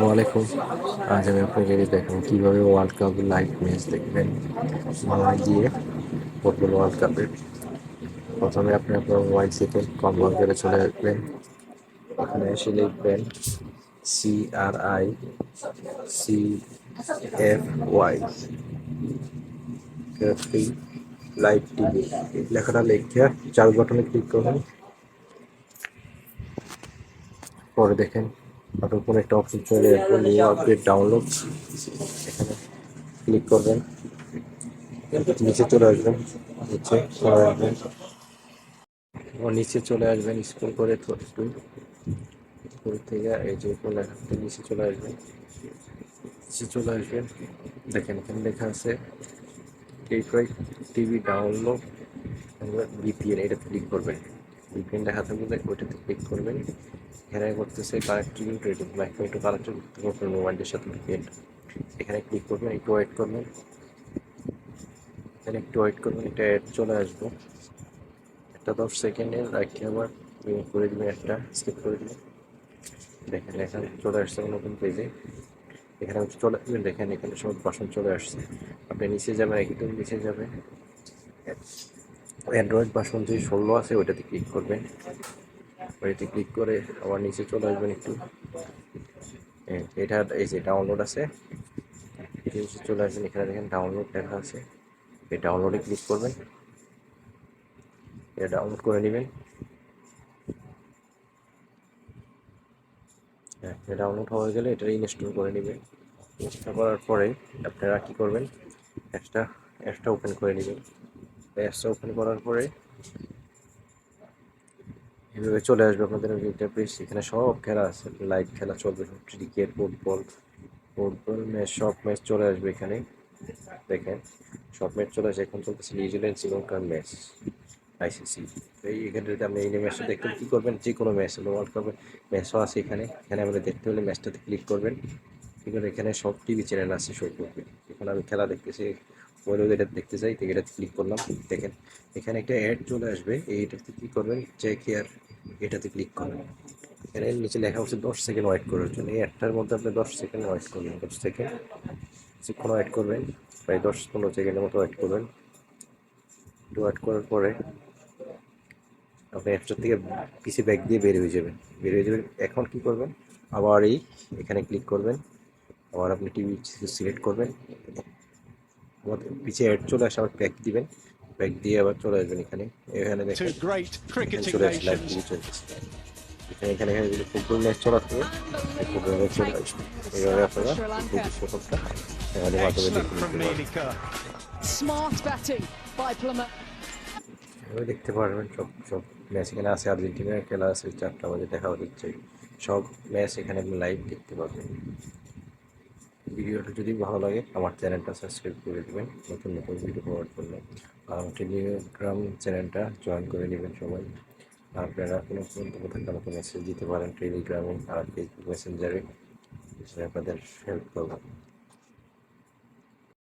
ওয়ালাইকুম। আজ আমি আপনাকে দেখাবো কীভাবে ওয়ার্ল্ড কাপ লাইভ ম্যাচ দেখবেন বাংলায় গিয়ে ফুটবল ওয়ার্ল্ড কাপের। প্রথমে আপনি আপনার মোবাইল থেকে কনভার্টারে চলে আসবেন। ওখানে এসে লিখবেন CRI লাইভ টিভি, এই লেখাটা লিখে চার বাটনে ক্লিক করবেন। পরে দেখেন আপনার উপরে একটা অপশন চলে আসবে নিউ আপডেট ডাউনলোড, এখানে ক্লিক করবেন। নিচে চলে আসবেন, নিচে চলে আসবেন স্ক্রল করে একটু উপর থেকে এই যে উপর লেখা নিচে চলে আসবেন। দেখেন এখানে লেখা আছে এইট্রাই টিভি ডাউনলোড ভিপিএন, এটাতে ক্লিক করবেন। ভিপিএন লেখা থাকলে ওইটাতে ক্লিক করবেন। এখানে করতেছে কানেক্টিং রেডিং, একটু কানেক্টেড করতে পারবেন মোবাইলের সাথে ভিপিএন। এখানে ক্লিক করবেন, একটু ওয়েট করবেন। এটা অ্যাড চলে আসবে। একটা 10 সেকেন্ডের রাখি আবার করে দেবেন, একটা স্কিপ করে দেবেন। দেখেন এখানে চলে আসছে নতুন পেজে। এখানে চলে দেখেন এখানে সব বাসন চলে আসছে। আপনি নিচে যাবেন, একদম নিচে যাবেন, অ্যান্ড্রয়েড বাসন যে 16 আছে ওইটাতে ক্লিক করবেন। ওইটাতে ক্লিক করে আবার নিচে চলে আসবেন একটু। এটা এই যে ডাউনলোড আছে, নিচে চলে আসবেন। এখানে দেখেন ডাউনলোড লেখা আছে, এই ডাউনলোডে ক্লিক করবেন। এটা ডাউনলোড করে নেবেন। এটা ডাউনলোড হয়ে গেলে এটা ইনস্টল করে নেবেন। ইনস্টল করার পরে আপনারা কী করবেন, অ্যাপসটা ওপেন করে নেবেন। অ্যাপসটা ওপেন করার পরে এভাবে চলে আসবে আপনাদের ইন্টারফেস। এখানে সব খেলা আছে, লাইভ খেলা চলবে, ক্রিকেট, ফুটবল ম্যাচ, সব ম্যাচ চলে আসবে এখানে। দেখেন সব ম্যাচ চলে আসে। এখন চলতেছে নিউজিল্যান্ড শ্রীলঙ্কার ম্যাচ, আইসিসি। এখানে যদি আপনি এই ম্যাচটা দেখতে কী করবেন, যে কোনো ম্যাচ হলো ওয়ার্ল্ড কাপের ম্যাচও আছে এখানে। আমাদের দেখতে হলে ম্যাচটাতে ক্লিক করবেন। ঠিক আছে, এখানে সব টিভি চ্যানেল আছে, শো করবে। এখন আমি খেলা দেখতেছি, বলে এটা দেখতে চাই, তো এটাতে ক্লিক করলাম। দেখেন এখানে একটা অ্যাড চলে আসবে, এইটাতে কী করবেন, চেক হিয়ার, এটাতে ক্লিক করবেন। এখানে নিচে লেখা হচ্ছে 10 সেকেন্ড ওয়েট করার জন্য। এই অ্যাডটার মধ্যে আপনি 10 সেকেন্ড ওয়েট করবেন। 10 সেকেন্ড কিছুক্ষণ ওয়েট করবেন, প্রায় 10-15 সেকেন্ডের মতো ওয়েট করবেন। ওয়েট করার পরে আপনি অ্যাপসটার থেকে পিসি ব্যাক দিয়ে বের হয়ে যাবেন। এখন কী করবেন, আবার এখানে ক্লিক করবেন। আবার আপনি টিভি সিলেক্ট করবেন। আমাদের পিছিয়ে অ্যাড চলে আসে, আবার ব্যাক দিবেন। ব্যাক দিয়ে আবার চলে আসবেন এখানে। এখানে দেখেন এখানে চলে আসে লাইভ টিভি চলতেছে। এখানে যদি ফুটবল ম্যাচ চলা থাকে, ফুটবল ম্যাচ চলে আসবে। এইভাবে আপনারা ফুটবল বিশ্বকাপটা এখানে মাধ্যমে দেখতে এভাবে দেখতে পারবেন। সব ম্যাচ এখানে আছে। আর্জেন্টিনার খেলা আছে 4টা বাজে, দেখা হচ্ছে। সব ম্যাচ এখানে আপনি লাইভ দেখতে পারবেন। ভিডিওটা যদি ভালো লাগে আমার চ্যানেলটা সাবস্ক্রাইব করে দেবেন নতুন নতুন ভিডিও পাওয়ার জন্য। আর আমার টেলিগ্রাম চ্যানেলটা জয়েন করে নেবেন সবাই। আপনারা কোনো মন্তব্য থাকলে আমাকে মেসেজ দিতে পারেন টেলিগ্রামে আর ফেসবুক মেসেঞ্জারে, আপনাদের হেল্প করবো।